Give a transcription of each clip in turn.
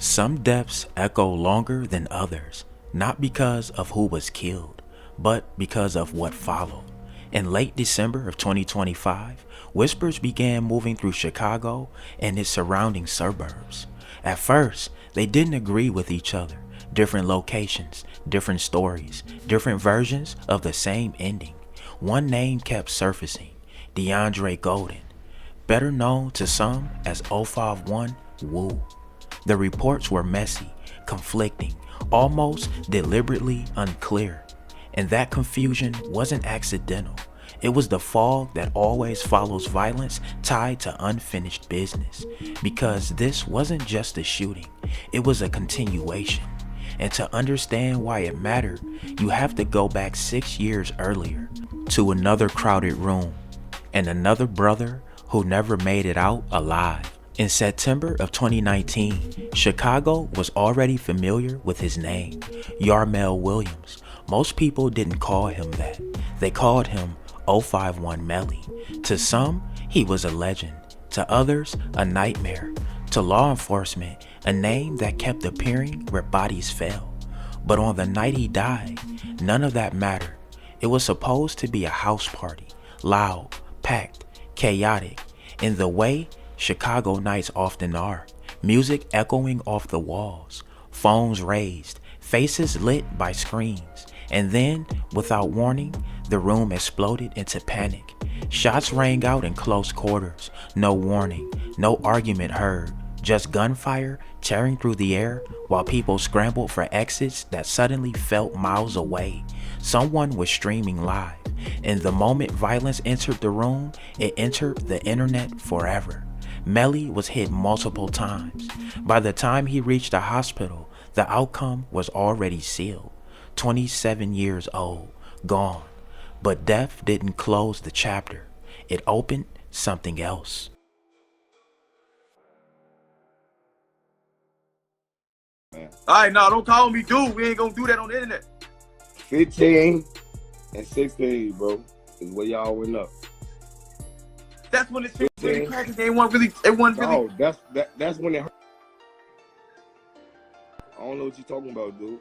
Some deaths echo longer than others, not because of who was killed, but because of what followed. In late December of 2025, whispers began moving through Chicago and its surrounding suburbs. At first, they didn't agree with each other. Different locations, different stories, different versions of the same ending. One name kept surfacing, DeAndre Golden, better known to some as 051 Wu. The reports were messy, conflicting, almost deliberately unclear. And that confusion wasn't accidental. It was the fog that always follows violence tied to unfinished business. Because this wasn't just a shooting, it was a continuation. And to understand why it mattered, you have to go back 6 years earlier to another crowded room and another brother who never made it out alive. In September of 2019, Chicago was already familiar with his name, Yarmel Williams. Most people didn't call him that. They called him 051 Melly. To some, he was a legend. To others, a nightmare. To law enforcement, a name that kept appearing where bodies fell. But on the night he died, none of that mattered. It was supposed to be a house party, loud, packed, chaotic, in the way Chicago nights often are. Music echoing off the walls, phones raised, faces lit by screens. And then, without warning, the room exploded into panic. Shots rang out in close quarters. No warning, no argument heard. Just gunfire tearing through the air while people scrambled for exits that suddenly felt miles away. Someone was streaming live, and the moment violence entered the room, it entered the internet forever. Melly was hit multiple times. By the time he reached the hospital, the outcome was already sealed. 27 years old, gone. But death didn't close the chapter. It opened something else. Alright, no, don't call me dude. We ain't gonna do that on the internet. 15 and 16, bro, is where y'all went up. That's when it's really cracking. They weren't really. No, that's when it hurt. I don't know what you're talking about, dude.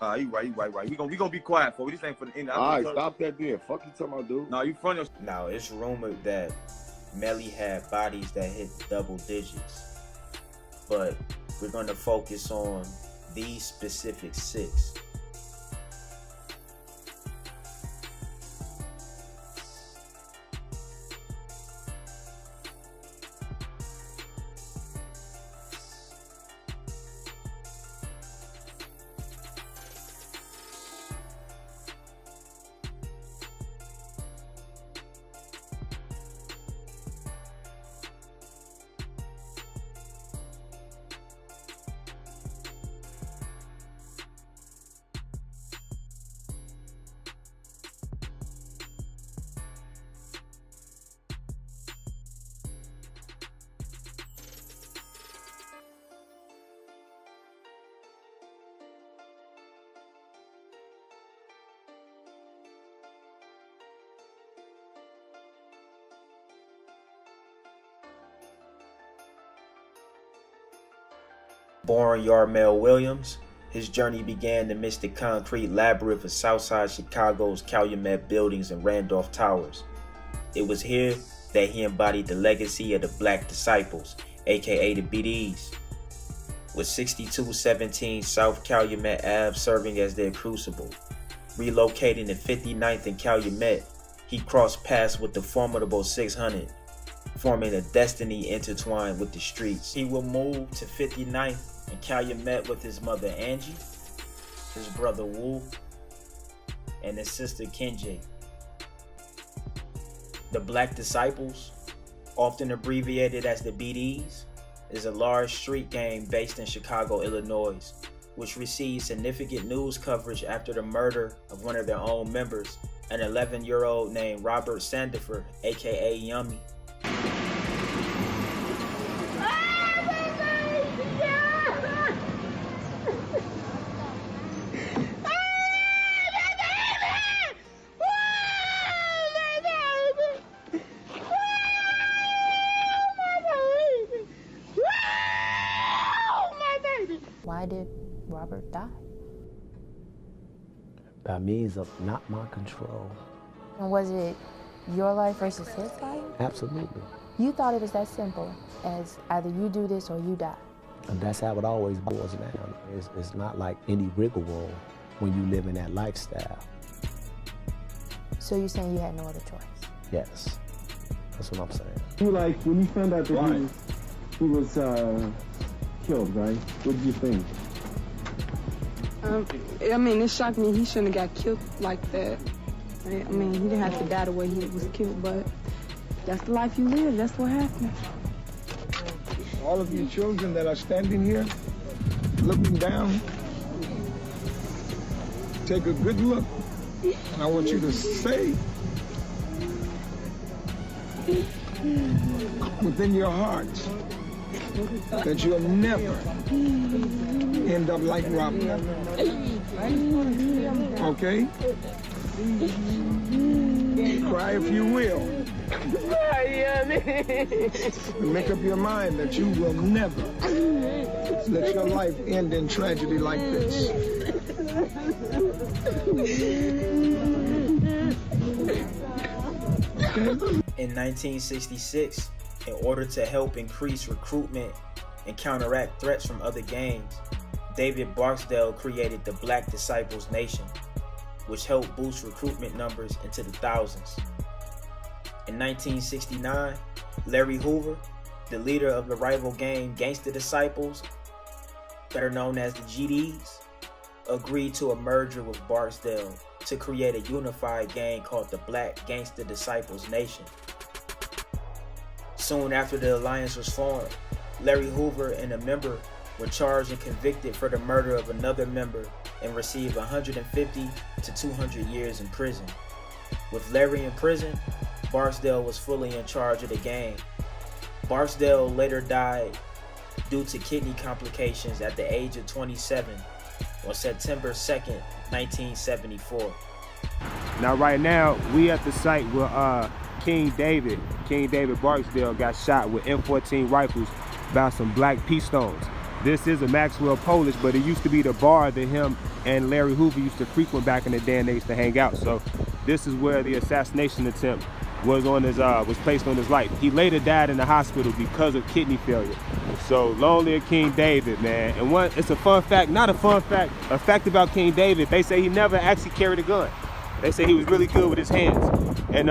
You right. We gonna be quiet for this ain't for the end. Alright, stop that then. Fuck you talking about, dude. No, you front your. Now, it's rumored that Melly had bodies that hit double digits. But we're going to focus on these specific 6. Born Yarmel Williams, his journey began amidst the concrete labyrinth of Southside Chicago's Calumet buildings and Randolph Towers. It was here that he embodied the legacy of the Black Disciples, aka the BDs. With 6217 South Calumet Ave serving as their crucible. Relocating to 59th and Calumet, he crossed paths with the formidable 600, forming a destiny intertwined with the streets. He will move to 59th and Calumet with his mother Angie, his brother Wu, and his sister Kenji. The Black Disciples, often abbreviated as the BDs, is a large street gang based in Chicago, Illinois, which received significant news coverage after the murder of one of their own members, an 11-year-old named Robert Sandiford, aka Yummy. why did Robert die? By means of not my control. And was it your life versus his life? Absolutely. You thought it was that simple as either you do this or you die. And that's how it always boils down. It's not like any wiggle room when you live in that lifestyle. So you're saying you had no other choice? Yes, that's what I'm saying. You like, when you found out that he was killed, right? What did you think? I mean, it shocked me. He shouldn't have got killed like that. I mean, he didn't have to die the way he was killed, but that's the life you live. That's what happened. All of you children that are standing here, looking down, take a good look, and I want you to say within your hearts that you'll never end up like Robert. Okay? Cry if you will. Make up your mind that you will never let your life end in tragedy like this. In 1966, in order to help increase recruitment and counteract threats from other gangs, David Barksdale created the Black Disciples Nation, which helped boost recruitment numbers into the thousands. In 1969, Larry Hoover, the leader of the rival gang Gangsta Disciples, better known as the GDs, agreed to a merger with Barksdale to create a unified gang called the Black Gangsta Disciples Nation. Soon after the alliance was formed, Larry Hoover and a member were charged and convicted for the murder of another member and received 150 to 200 years in prison. With Larry in prison, Barksdale was fully in charge of the gang. Barksdale later died due to kidney complications at the age of 27 on September 2nd, 1974. Now right now, we at the site where King David Barksdale got shot with M14 rifles by some black pea stones. This is a Maxwell Polish, but it used to be the bar that him and Larry Hoover used to frequent back in the day, and they used to hang out. So this is where the assassination attempt was placed on his life. He later died in the hospital because of kidney failure. So long live King David, man. And it's a fun fact, not a fun fact, a fact about King David. They say he never actually carried a gun. They say he was really good with his hands. And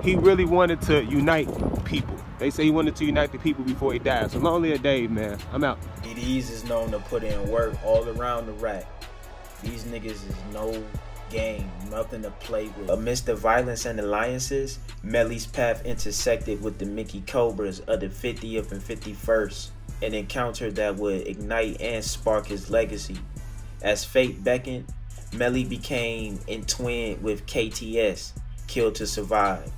he really wanted to unite people. They say he wanted to unite the people before he died. So long live Dave, man. I'm out. GDs is known to put in work all around the rack. These niggas is no game, nothing to play with. Amidst the violence and alliances, Melly's path intersected with the Mickey Cobras of the 50th and 51st, an encounter that would ignite and spark his legacy. As fate beckoned, Melly became entwined with KTS, Killed to Survive.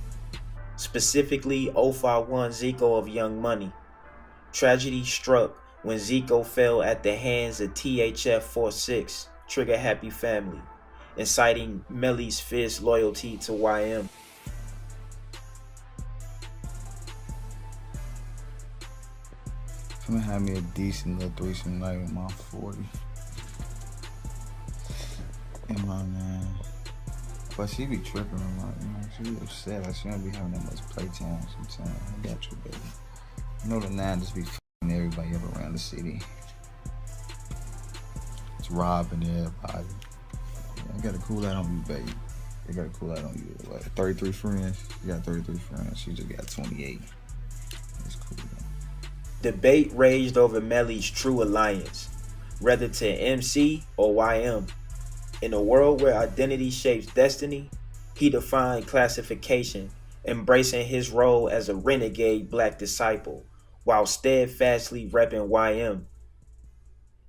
Specifically 051 Zico of Young Money. Tragedy struck when Zico fell at the hands of THF 46, Trigger Happy Family, inciting Melly's fierce loyalty to YM. I'm gonna have me a decent little threesome night with my 40. And my man. But she be tripping a lot, you know. She be upset. Like she don't be having that much playtime sometimes. I got you, baby. You know the 9 just be f***ing everybody up around the city. It's robbing everybody. Yeah, I got a cool out on you, baby. I got a cool out on you. What, 33 friends? You got 33 friends. She just got 28. That's cool, though. Debate raged over Melly's true alliance, whether to MC or YM. In a world where identity shapes destiny, he defined classification, embracing his role as a renegade black disciple, while steadfastly repping YM.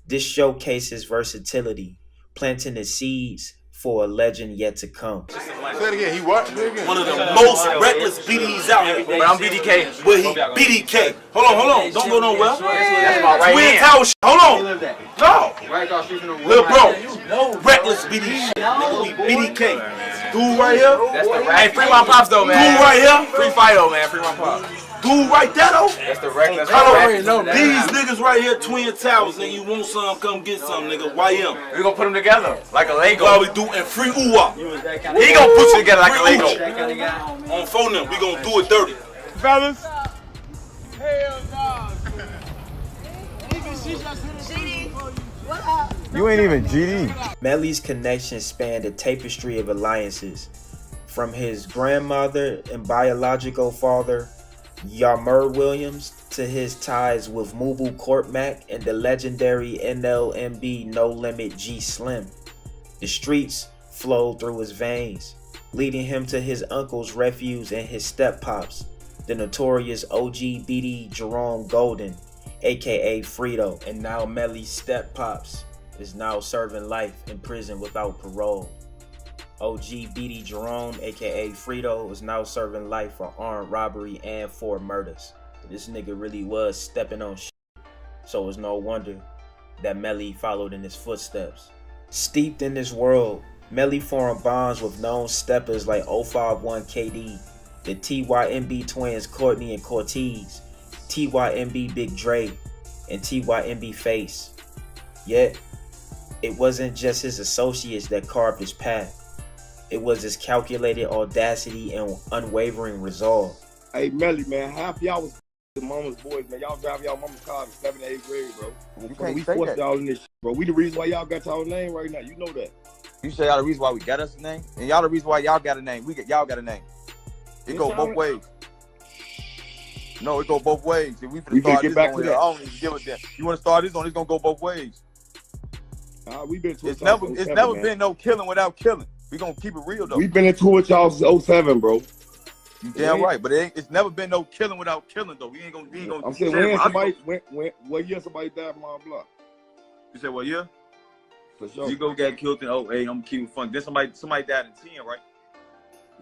This showcases versatility, planting the seeds for a legend yet to come. Say it again, he what? One of the most reckless BDs out here. But I'm BDK. But he BDK. Hold on. Don't go nowhere. That's my right hand. Tower shit. Hold on. No. Right across street from the little bro. Reckless BD shit. Nigga, we BDK. Dude right here. That's the right. Hey, free my pops though, man. Dude right here. Free Fido, man. Free my pops. Dude right there though. That's the reckless. These niggas right here, Twin Towers, and you want some, come get some, nigga. YM. We gonna put them together like a Lego. That's what we do, and free ooh-ah. He gonna put you together like a Lego. On phone them, we gonna do it dirty. Fellas. Hell no. You ain't even GD. Melly's connection spanned a tapestry of alliances, from his grandmother and biological father, Yamur Williams, to his ties with Mubu Korkmaz and the legendary NLMB No Limit G Slim. The streets flowed through his veins, leading him to his uncle's refuge and his step-pops, the notorious OG BD Jerome Golden, aka Frito, and now Melly's step-pops is now serving life in prison without parole. OG BD Jerome, aka Frito, is now serving life for armed robbery and 4 murders. This nigga really was stepping on shit, so it's no wonder that Melly followed in his footsteps. Steeped in this world, Melly formed bonds with known steppers like 051 KD, the TYMB twins Courtney and Cortez, TYMB Big Dre, and TYMB Face. Yet, it wasn't just his associates that carved his path. It was his calculated audacity and unwavering resolve. Hey, Melly, man, half y'all was the mama's boys, man. Y'all drive y'all mama's car in 7th and 8th grade, bro. We forced y'all in this shit, bro. We the reason why y'all got y'all name right now. You know that. You say y'all the reason why we got us a name? And y'all the reason why y'all got a name. Y'all got a name. It go both ways. No, it go both ways. If we can get back to that. I don't even give a damn. You want to start this on? It's gonna go both ways. We've been to it's never been no killing without killing. We gonna keep it real though. We've been into it y'all since 07, bro. You damn right, but it's never been no killing without killing though. We ain't gonna. I'm saying what year somebody died from our block? You said what year? For sure. You go get killed in 08. I'm gonna keep it fun. Then somebody died in 10, right?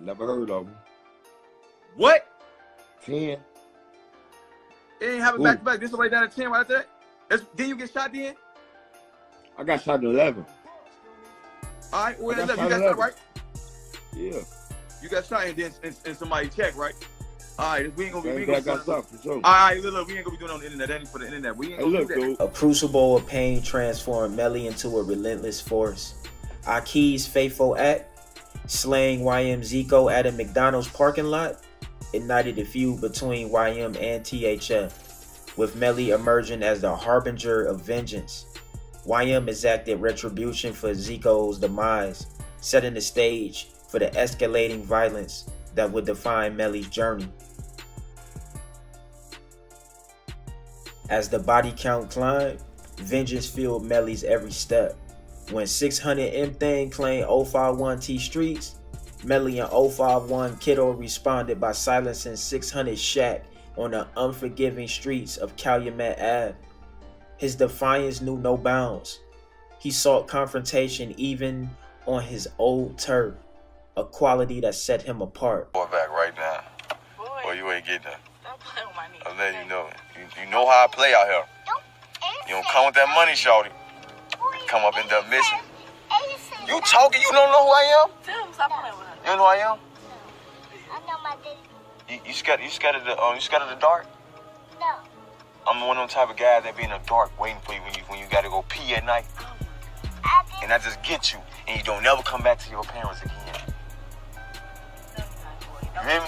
Never heard of him. What? 10. It ain't having back to back. Then somebody died at 10 right there. Then you get shot then? I got shot in 11. All right, well, you got shot, right? Yeah. You got shot and then and somebody checked, right? All right, we ain't gonna be. I got shot for sure. All right, look, we ain't gonna be doing it on the internet. That ain't for the internet. We ain't gonna do that. Dude. A crucible of pain transformed Melly into a relentless force. Aki's faithful act, slaying YM Zico at a McDonald's parking lot, ignited a feud between YM and THF, with Melly emerging as the harbinger of vengeance. YM exacted retribution for Zico's demise, setting the stage for the escalating violence that would define Melly's journey. As the body count climbed, vengeance filled Melly's every step. When 600 M-Thing claimed 051T streets, Melly and 051 Kiddo responded by silencing 600 Shack on the unforgiving streets of Calumet Ave. His defiance knew no bounds. He sought confrontation even on his old turf, a quality that set him apart. Boy, back right now. Boy, you ain't getting that. I'm letting you know it. You know how I play out here. You don't come with that money, shawty. You come up in there missing. You talking, you don't know who I am? You don't know who I am? I know my daddy. You scared of the dark? No. I'm one of them type of guys that be in the dark waiting for you when you gotta go pee at night. And I just get you, and you don't never come back to your parents again. You hear me?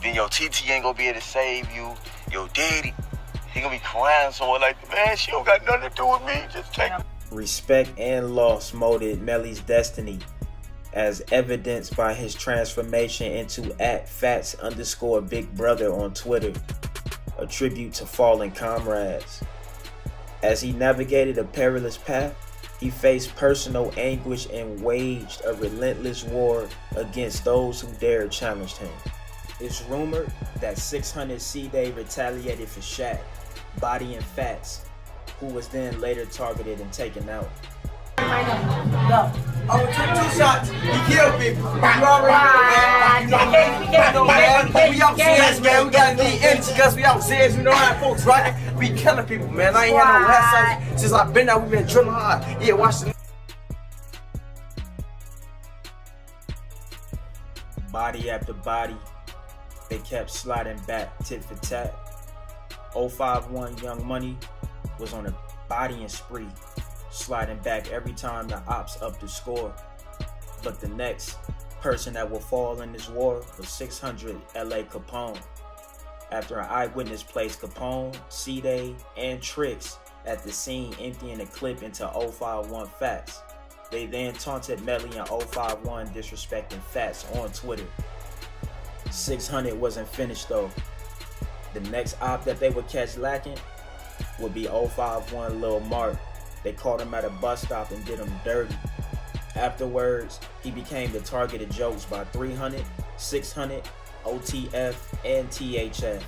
Then your TT ain't gonna be able to save you. Your daddy, he gonna be crying somewhere like, man, she don't got nothing to do with me. Just take it. Respect and loss molded Melly's destiny, as evidenced by his transformation into @Fats_Big Brother on Twitter, a tribute to fallen comrades. As he navigated a perilous path, he faced personal anguish and waged a relentless war against those who dared challenge him. It's rumored that 600 C-Day retaliated for Shaq, bodying Fats, who was then later targeted and taken out. I took 2 shots, he killed people. You already know, man. We upstairs, man. We gotta need energy because we upstairs. You know how folks, right? We killing people, man. I ain't had no rest since I've been out. We been drilling hard. Yeah, watch the. Body after body, They kept sliding back tit for tat. 051 Young Money was on a bodying spree, sliding back every time the ops upped the score. But the next person that will fall in this war was 600 LA Capone. After an eyewitness placed Capone, C-Day, and Tricks at the scene emptying the clip into 051 Fats. They then taunted Melly and 051 disrespecting Fats on Twitter. 600 wasn't finished though. The next op that they would catch lacking would be 051 Lil Mark. They caught him at a bus stop and did him dirty. Afterwards, he became the target of jokes by 300, 600, OTF, and THF.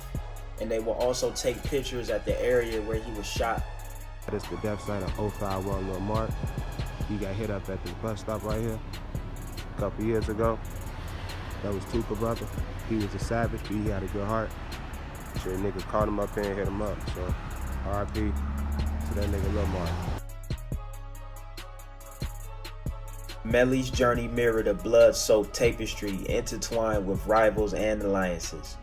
And they will also take pictures at the area where he was shot. That's the death site of 051 Lil Mark. He got hit up at this bus stop right here a couple years ago. That was Tuka brother. He was a savage, but he had a good heart. So niggas caught him up here and hit him up. So RIP to that nigga Lil Mark. Melly's journey mirrored a blood-soaked tapestry intertwined with rivals and alliances.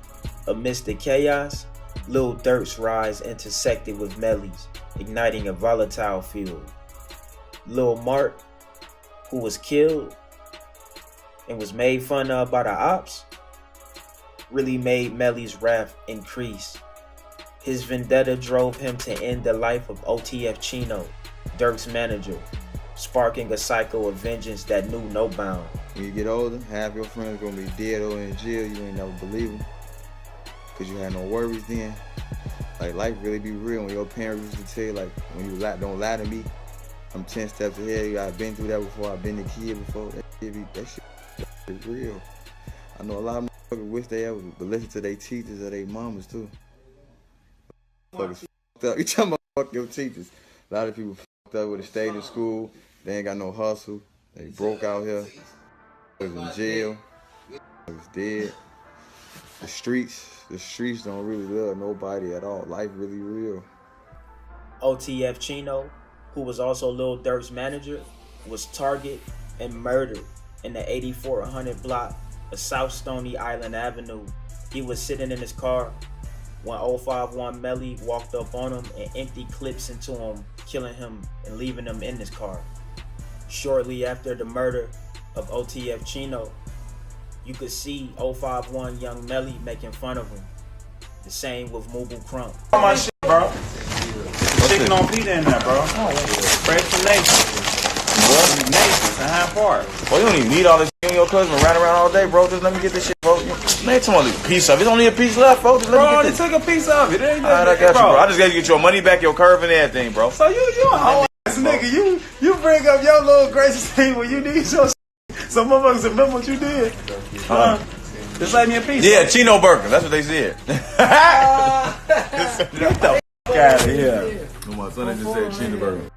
Amidst the chaos, Lil Durk's rise intersected with Melly's, igniting a volatile feud. Lil Mark, who was killed and was made fun of by the ops, really made Melly's wrath increase. His vendetta drove him to end the life of OTF Chino, Durk's manager, sparking a cycle of vengeance that knew no bound. When you get older, half your friends gonna be dead or in jail. You ain't never believe them, cause you had no worries then. Like life really be real. When your parents used to tell you, like, when you don't lie to me, I'm 10 steps ahead of you. I've been through that before. I've been the kid before. That shit be real. I know a lot of motherfuckers wish they ever would listen to their teachers or their mamas too. Motherfuckers fucked up. You talking about fuck your teachers? A lot of people fucked up with a stayed in school. They ain't got no hustle. They broke out here. They was in jail. They was dead. The streets don't really love nobody at all. Life really real. OTF Chino, who was also Lil Durk's manager, was targeted and murdered in the 8400 block of South Stony Island Avenue. He was sitting in his car when 051 Melly walked up on him and emptied clips into him, killing him and leaving him in his car. Shortly after the murder of OTF Chino, you could see 051 Young Melly making fun of him. The same with Mubu Crump. All my shit, bro. Chicken on pita in there, bro. Fresh from Nation. What? Nation, and Hyde Park. Well, you don't even need all this shit on your cousin riding around all day, bro. Just let me get this shit, bro. Man, come on, a piece of it. There's only a piece left, bro. Just let me get this. Bro, they took a piece of it. Alright, I got you, bro. I just got to get your money back, your curve and everything, bro. So you a whole ass nigga. You bring up your little gracious thing when you need your shit. Some motherfuckers remember what you did. Just let me a piece. Yeah, Chino Burger. That's what they said. Get the fuck out of here. No, my son just said Chino Burger.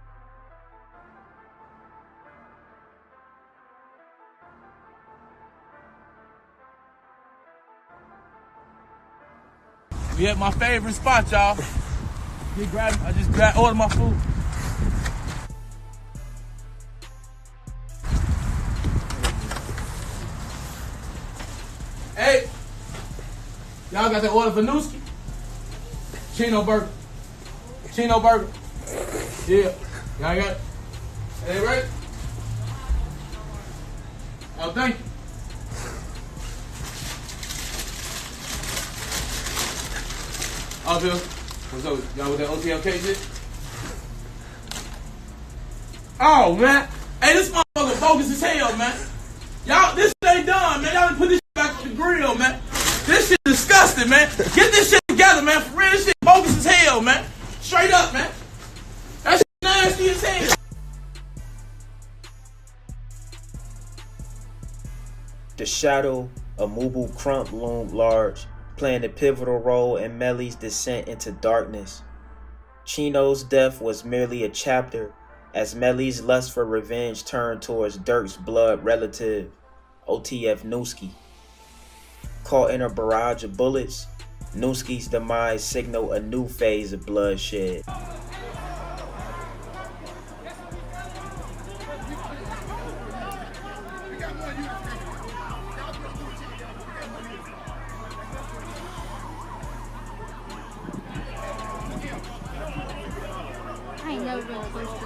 We at my favorite spot, y'all. I just ordered my food. Hey, y'all got that order for Nooski? Chino Burger. Chino Burger. Yeah, y'all got it. Hey, right? Oh, thank you. Oh, Bill. What's up? Y'all with that OTFK shit? Oh, man. Hey, this motherfucker bogus as hell, man. Y'all, this shit ain't done, man. Y'all done put this shit back on the grill, man. This shit disgusting, man. Get this shit together, man. For real, this shit bogus as hell, man. Straight up, man. That shit nasty as hell. The shadow of Mubu Crump loomed large, playing a pivotal role in Melly's descent into darkness. Chino's death was merely a chapter as Melly's lust for revenge turned towards Durk's blood relative, OTF Nooski. Caught in a barrage of bullets, Nooski's demise signaled a new phase of bloodshed.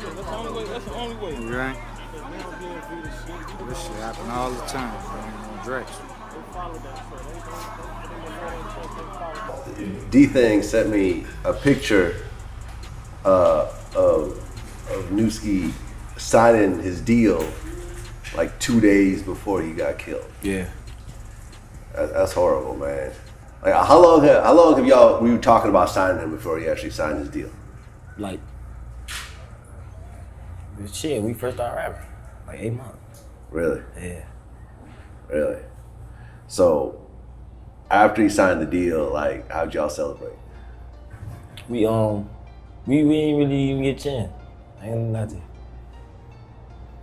That's the only way. That's the only way. Right. This shit happen all the time, man. On Drex. D-Thing sent me a picture of Newski signing his deal like 2 days before he got killed. Yeah. That's horrible, man. Like, how long have y'all were you talking about signing him before he actually signed his deal? Like, shit, we first started rapping, like 8 months. Really? Yeah. Really? So, after he signed the deal, like, how'd y'all celebrate? We didn't really even get a chance. I ain't nothing.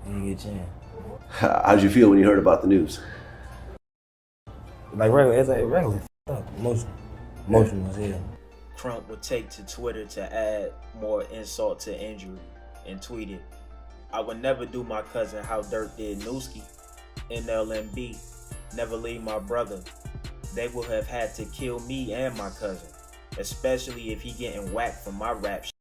We didn't get a chance. How'd you feel when you heard about the news? Like regular, it's like regular stuff. Emotional as hell. Crump would take to Twitter to add more insult to injury and tweeted, "I would never do my cousin how Durk did Newski. NLMB, never leave my brother. They would have had to kill me and my cousin, especially if he getting whacked for my rap shit.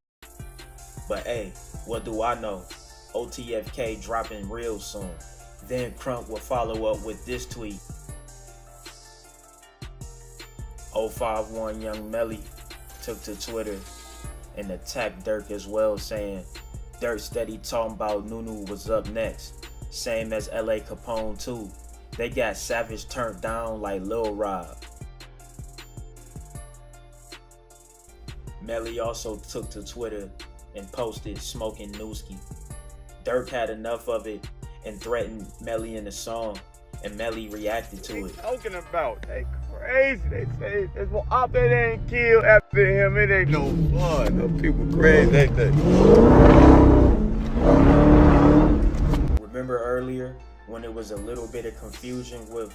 But hey, what do I know? OTFK dropping real soon." Then Crump would follow up with this tweet. 051 Young Melly took to Twitter and attacked Durk as well, saying, "Durk steady talking about Nunu was up next. Same as LA Capone too. They got Savage turned down like Lil Rob." Melly also took to Twitter and posted smoking Newski. Durk had enough of it and threatened Melly in the song, and Melly reacted to it. Talking about, they crazy. They say it's what up, it ain't killed after him. It ain't no fun. Those people crazy, ain't they? Remember earlier when there was a little bit of confusion with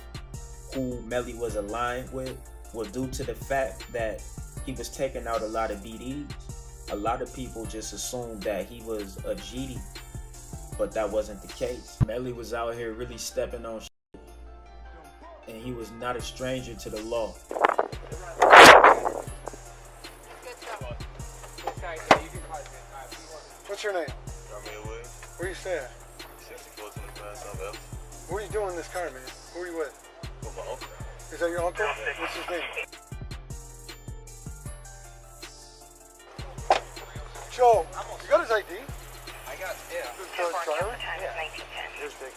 who Melly was aligned with? Well, due to the fact that he was taking out a lot of BDs, a lot of people just assumed that he was a GD, but that wasn't the case. Melly was out here really stepping on shit, and he was not a stranger to the law. What's your name? Where you staying? 6425 South Ellis. What are you doing in this car, man? Who are you with? With my uncle. Is that your uncle? What's his name? Joe, you got his ID? I got, yeah. Driver? Yeah. Here's Dick.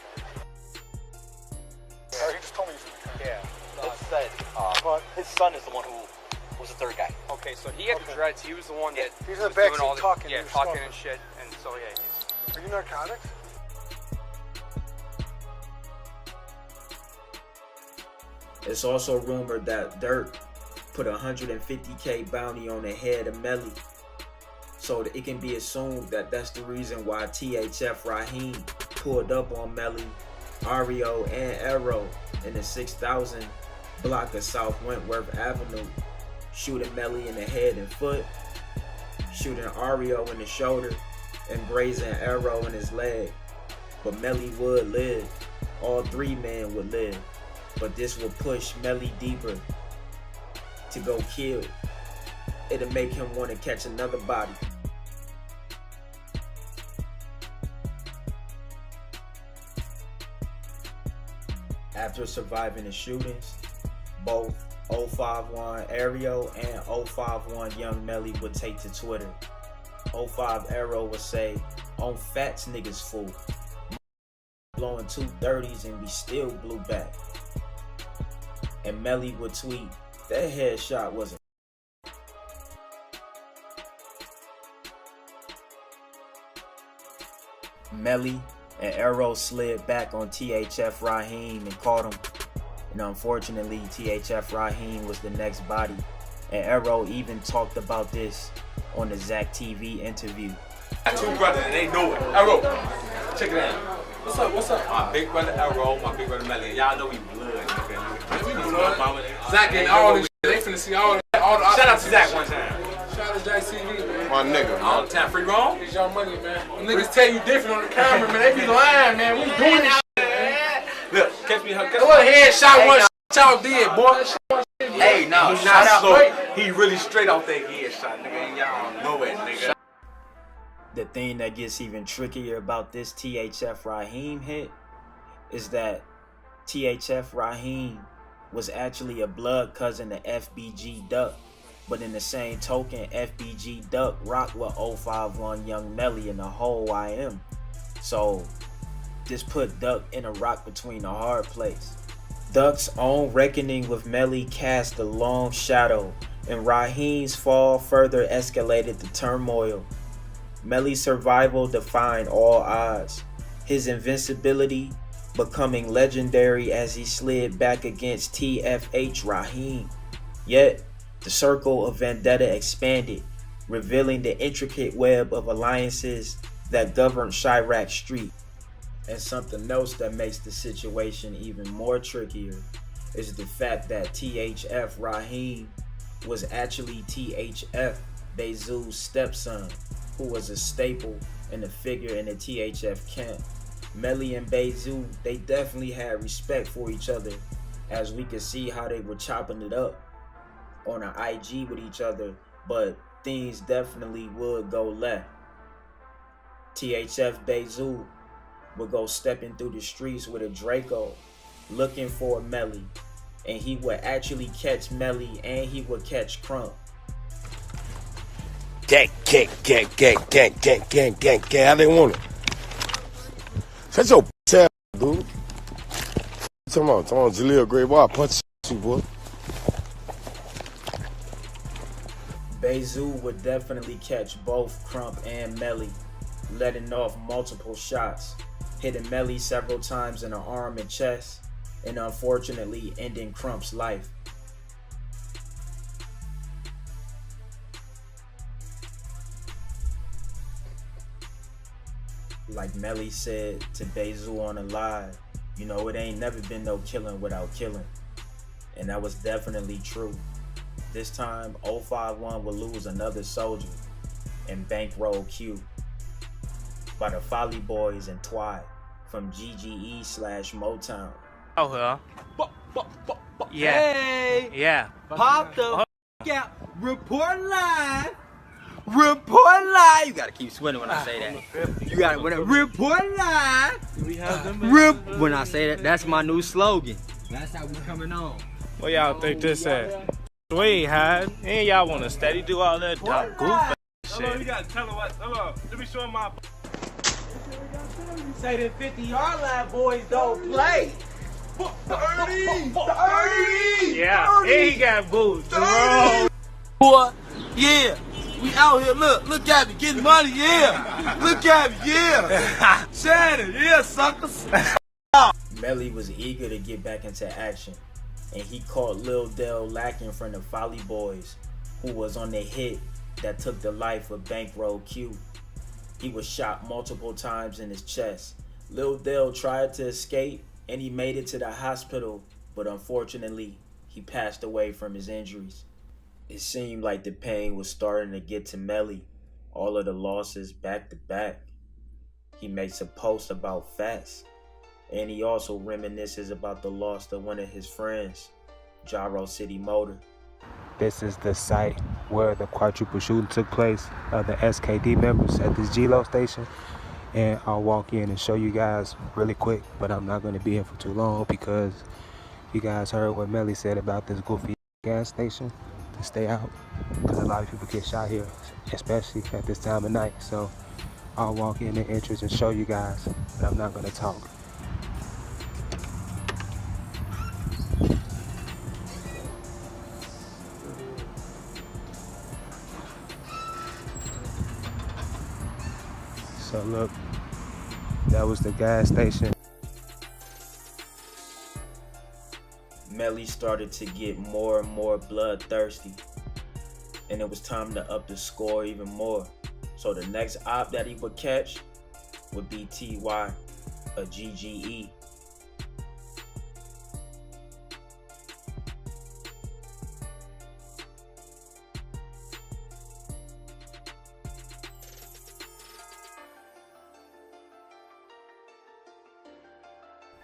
Oh, he just told me he's in the car. Yeah. It said, his son is the one who was the third guy. Okay, so he had the dreads. He was the one that he's in the was back doing all seat the, talking. yeah, talking and shit. And so yeah, he's. Are you narcotics? It's also rumored that Durk put a $150K bounty on the head of Melly, so that it can be assumed that that's the reason why THF Raheem pulled up on Melly, Ario, and Arrow in the 6000 block of South Wentworth Avenue, shooting Melly in the head and foot, shooting Ario in the shoulder, and grazing Arrow in his leg. But Melly would live. All three men would live. But this will push Melly deeper to go kill. It'll make him want to catch another body. After surviving the shootings, both 051 Ario and 051 Young Melly would take to Twitter. 05 Arrow would say, "On Fats niggas fool. Blowing 230s and we still blew back." And Melly would tweet, "That headshot was a..." Melly and Arrow slid back on THF Raheem and caught him. And unfortunately, THF Raheem was the next body. And Arrow even talked about this on the Zach TV interview. I got two brothers and they know it. Arrow, check it out. What's up, what's up? My big brother Arrow, my big brother Melly. Y'all know we blood, nigga. We blood. Zach and all this shit, they finna see all the shout out to Zach one time. Shout out to Zach TV, man. My nigga. All the time, free roam? It's your money, man. Them niggas tell you different on the camera, man. They be lying, man. We doing this shit, man. Look, catch me. That was a headshot one y'all did, boy. Hey, no, shout out. So, he really straight off that headshot, nigga. Y'all know it, nigga. The thing that gets even trickier about this THF Raheem hit is that THF Raheem was actually a blood cousin to FBG Duck, but in the same token, FBG Duck rocked with 051 Young Melly and the whole IM. So this put Duck in a rock between a hard place. Duck's own reckoning with Melly cast a long shadow, and Raheem's fall further escalated the turmoil. Melly's survival defied all odds, his invincibility becoming legendary as he slid back against TFH Raheem. Yet, the circle of vendetta expanded, revealing the intricate web of alliances that governed Chirac Street. And something else that makes the situation even more trickier is the fact that THF Raheem was actually THF Bezu's stepson, who was a staple and a figure in the THF camp. Melly and Bezu, they definitely had respect for each other, as we could see how they were chopping it up on an IG with each other, but things definitely would go left. THF Bezu would go stepping through the streets with a Draco, looking for Melly, and he would actually catch Melly and he would catch Crump. Gang, gang, gang, gang, gang, gang, gang, gang, gang. How they want it? Shut your bitch ass, dude. Come on, Jaleel Gray. Boy, I punch you, boy. Bezu would definitely catch both Crump and Melly, letting off multiple shots, hitting Melly several times in the arm and chest, and unfortunately ending Crump's life. Like Melly said to Bezu on the live, you know, it ain't never been no killing without killing. And that was definitely true. This time, 051 will lose another soldier and bankroll Q by the Folly Boys and Twy from GGE/Motown. Oh, huh? Yeah. Hey! Yeah. Pop the out. Report live. Report live. You gotta keep sweating when I say that. You gotta report live. We have them. When I say that, that's my new slogan. That's how we coming on. What y'all think this at? We ain't hide. And y'all want to steady do all that goof shit. Hold on, you gotta tell them what. Hold on. Let me show them my. Say the 50-yard line boys don't play. 30! Yeah, and he got boots. Boy, yeah. We out here, look at me, getting money, yeah. Look at me, yeah. Shannon, yeah, suckers. Melly was eager to get back into action, and he caught Lil Del lacking from the Folly Boys, who was on the hit that took the life of Bankroll Q. He was shot multiple times in his chest. Lil Del tried to escape, and he made it to the hospital, but unfortunately, he passed away from his injuries. It seemed like the pain was starting to get to Melly, all of the losses back to back. He makes a post about Fats, and he also reminisces about the loss of one of his friends, Gyro City Motor. This is the site where the quadruple shooting took place of the SKD members at this G-Lo station. And I'll walk in and show you guys really quick, but I'm not going to be here for too long because you guys heard what Melly said about this goofy gas station. To stay out, because a lot of people get shot here, especially at this time of night. So I'll walk in the entrance and show you guys, but I'm not going to talk. So look, that was the gas station. Melly started to get more and more bloodthirsty, and it was time to up the score even more. So the next op that he would catch would be TY, a GGE.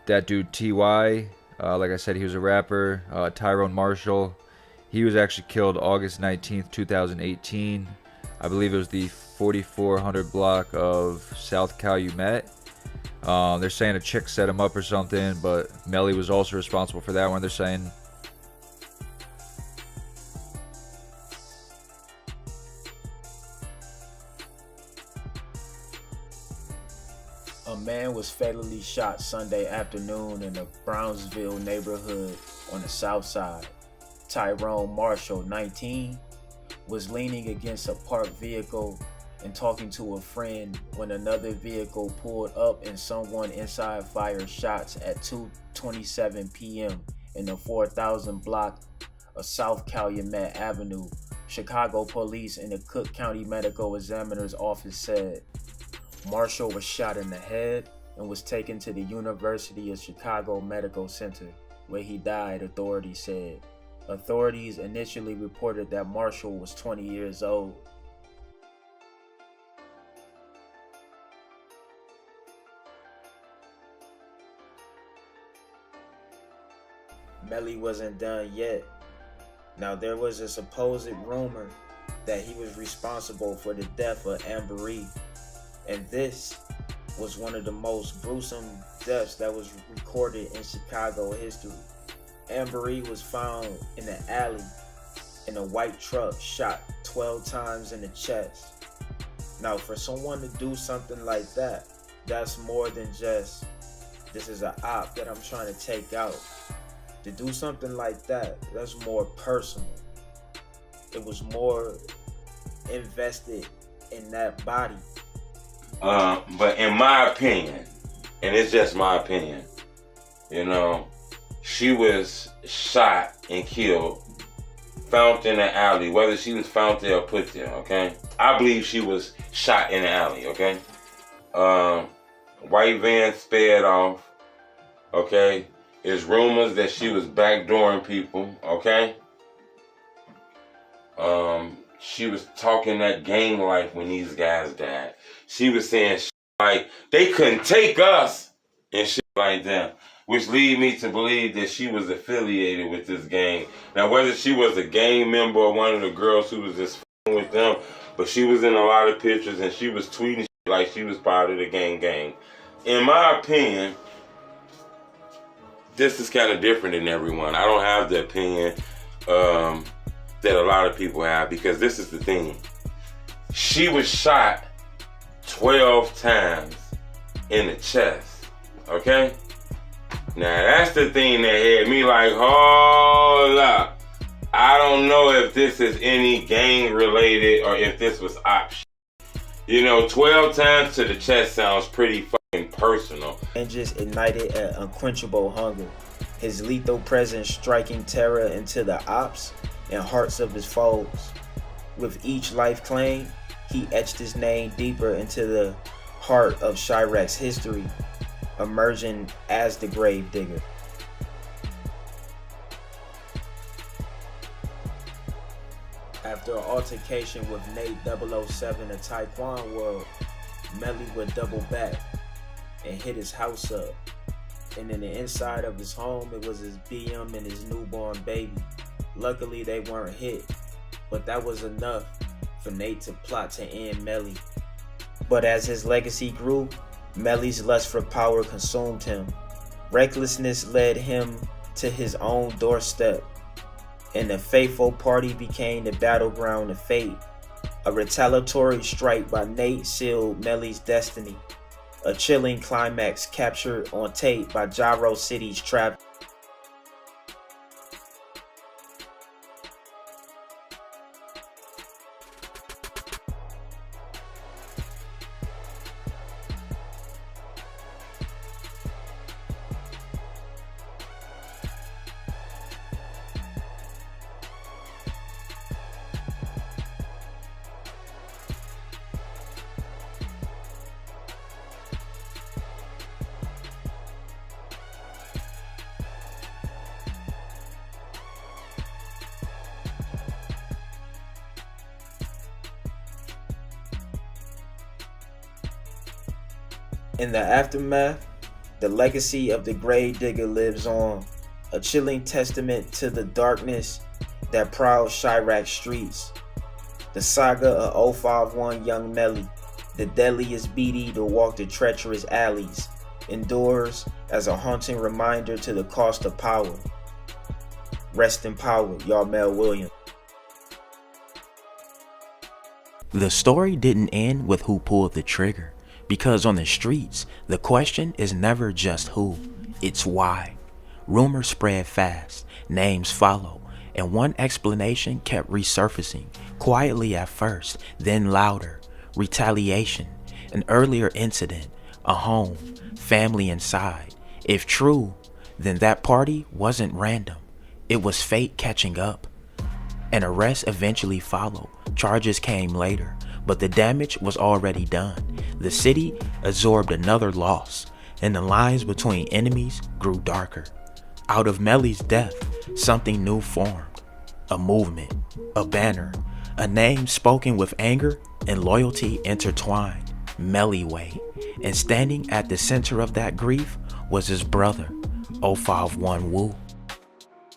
That dude TY, like I said, he was a rapper. Tyrone Marshall, he was actually killed August 19th, 2018. I believe it was the 4400 block of South Calumet. They're saying a chick set him up or something, but Melly was also responsible for that one, they're saying. A man was fatally shot Sunday afternoon in the Brownsville neighborhood on the south side. Tyrone Marshall, 19, was leaning against a parked vehicle and talking to a friend when another vehicle pulled up and someone inside fired shots at 2:27 p.m. in the 4000 block of South Calumet Avenue. Chicago police and the Cook County Medical Examiner's Office said Marshall was shot in the head and was taken to the University of Chicago Medical Center, where he died, authorities said. Authorities initially reported that Marshall was 20 years old. Melly wasn't done yet. Now, there was a supposed rumor that he was responsible for the death of Ambery, and this was one of the most gruesome deaths that was recorded in Chicago history. Ambery was found in an alley in a white truck, shot 12 times in the chest. Now, for someone to do something like that, that's more than just, this is an op that I'm trying to take out. To do something like that, that's more personal. It was more invested in that body. But in my opinion, and it's just my opinion, you know, she was shot and killed, found in the alley, whether she was found there or put there, okay? I believe she was shot in the alley, okay? White van sped off, okay? There's rumors that she was backdooring people, okay? She was talking that gang life when these guys died. She was saying shit like, they couldn't take us and shit like that, which lead me to believe that she was affiliated with this gang. Now, whether she was a gang member or one of the girls who was just f***ing with them, but she was in a lot of pictures and she was tweeting shit like she was part of the gang. In my opinion, this is kind of different than everyone. I don't have the opinion that a lot of people have, because this is the thing. She was shot 12 times in the chest, okay? Now that's the thing that had me like, hold up. I don't know if this is any gang related or if this was op shit. You know, 12 times to the chest sounds pretty fucking personal. And just ignited an unquenchable hunger. His lethal presence striking terror into the ops and hearts of his foes. With each life claim, he etched his name deeper into the heart of Chirac's history, emerging as the gravedigger. After an altercation with Nate 007 of Taekwon World, Melly would double back and hit his house up. And in the inside of his home, it was his BM and his newborn baby. Luckily, they weren't hit, but that was enough for Nate to plot to end Melly. But as his legacy grew, Melly's lust for power consumed him. Recklessness led him to his own doorstep, and the faithful party became the battleground of fate. A retaliatory strike by Nate sealed Melly's destiny. A chilling climax captured on tape by Gyro City's trap. In the aftermath, the legacy of the gravedigger lives on, a chilling testament to the darkness that prowls Chirac's streets. The saga of 051 Young Melly, the deadliest BD to walk the treacherous alleys, endures as a haunting reminder to the cost of power. Rest in power, y'all. Mel Williams. The story didn't end with who pulled the trigger, because on the streets, the question is never just who, it's why. Rumors spread fast, names follow, and one explanation kept resurfacing, quietly at first, then louder. Retaliation, an earlier incident, a home, family inside. If true, then that party wasn't random. It was fate catching up. An arrest eventually followed. Charges came later, but the damage was already done. The city absorbed another loss, and the lines between enemies grew darker. Out of Melly's death, something new formed. A movement, a banner, a name spoken with anger and loyalty intertwined. Melly Way. And standing at the center of that grief was his brother, 051 Wu.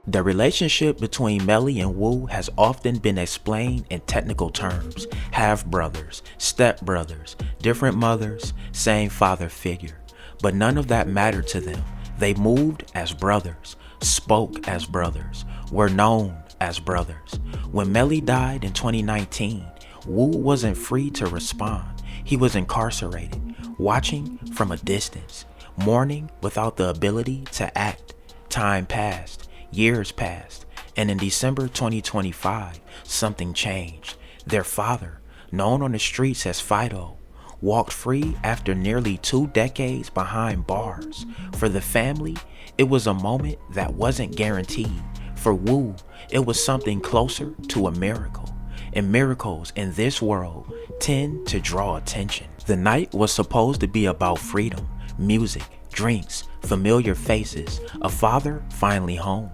The relationship between Melly and Wu has often been explained in technical terms. Half-brothers, step-brothers, different mothers, same father figure. But none of that mattered to them. They moved as brothers, spoke as brothers, were known as brothers. When Melly died in 2019, Wu wasn't free to respond. He was incarcerated, watching from a distance, mourning without the ability to act. Time passed. Years passed, and in December 2025, something changed. Their father, known on the streets as Fido, walked free after nearly 2 decades behind bars. For the family, it was a moment that wasn't guaranteed. For Wu, it was something closer to a miracle. And miracles in this world tend to draw attention. The night was supposed to be about freedom, music, drinks, familiar faces, a father finally home.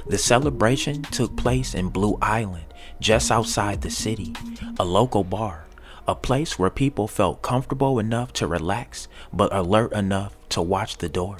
The celebration took place in Blue Island, just outside the city, a local bar, a place where people felt comfortable enough to relax, but alert enough to watch the door.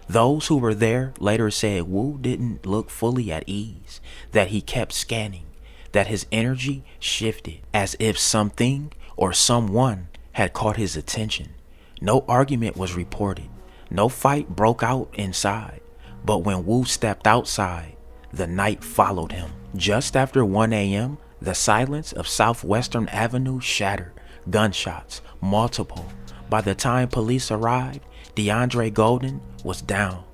Those who were there later said Wu didn't look fully at ease, that he kept scanning, that his energy shifted, as if something or someone had caught his attention. No argument was reported. No fight broke out inside, but when Wu stepped outside, the night followed him. Just after 1 a.m., the silence of Southwestern Avenue shattered. Gunshots, multiple. By the time police arrived, DeAndre Golden was down.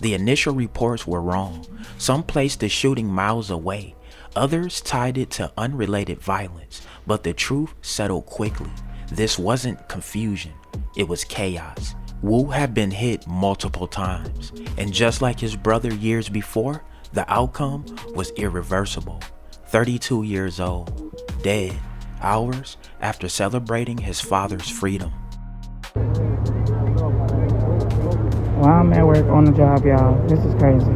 The initial reports were wrong. Some placed the shooting miles away. Others tied it to unrelated violence, but the truth settled quickly. This wasn't confusion, it was chaos. Wu had been hit multiple times, and just like his brother years before, the outcome was irreversible. 32 years old, dead, hours after celebrating his father's freedom. Well, I'm at work on the job, y'all. This is crazy.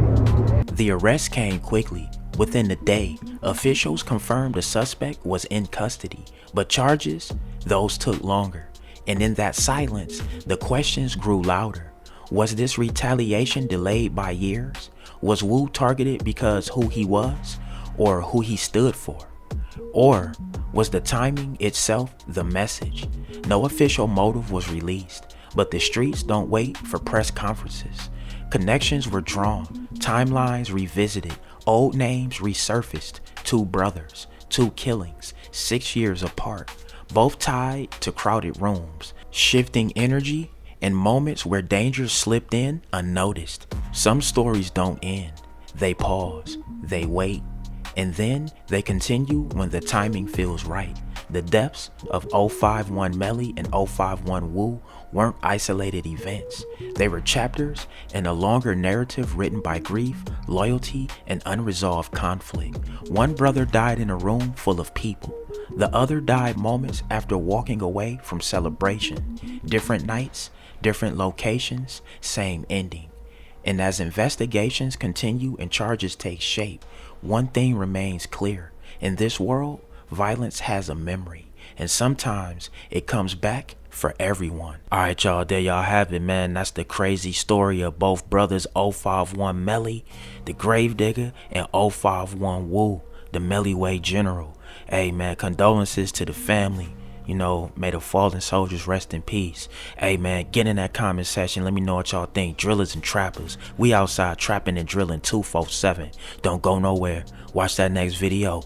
The arrest came quickly. Within the day, officials confirmed the suspect was in custody, but charges, those took longer. And in that silence, the questions grew louder. Was this retaliation delayed by years? Was Wu targeted because who he was, or who he stood for? Or was the timing itself the message? No official motive was released, but the streets don't wait for press conferences. Connections were drawn, timelines revisited, old names resurfaced. 2 brothers, 2 killings, 6 years apart. Both tied to crowded rooms, shifting energy, and moments where danger slipped in unnoticed. Some stories don't end. They pause, they wait, and then they continue when the timing feels right. The deaths of 051 Melly and 051 Wu weren't isolated events. They were chapters in a longer narrative written by grief, loyalty, and unresolved conflict. One brother died in a room full of people. The other died moments after walking away from celebration. Different nights, different locations, same ending. And as investigations continue and charges take shape, one thing remains clear. In this world, violence has a memory, and sometimes it comes back for everyone. Alright y'all, there y'all have it, man. That's the crazy story of both brothers 051 Melly, the gravedigger, and 051 Wu, the Melly Way general. Hey man, condolences to the family. You know, may the fallen soldiers rest in peace. Hey man, get in that comment section. Let me know what y'all think. Drillers and trappers. We outside trapping and drilling 247. Don't go nowhere. Watch that next video.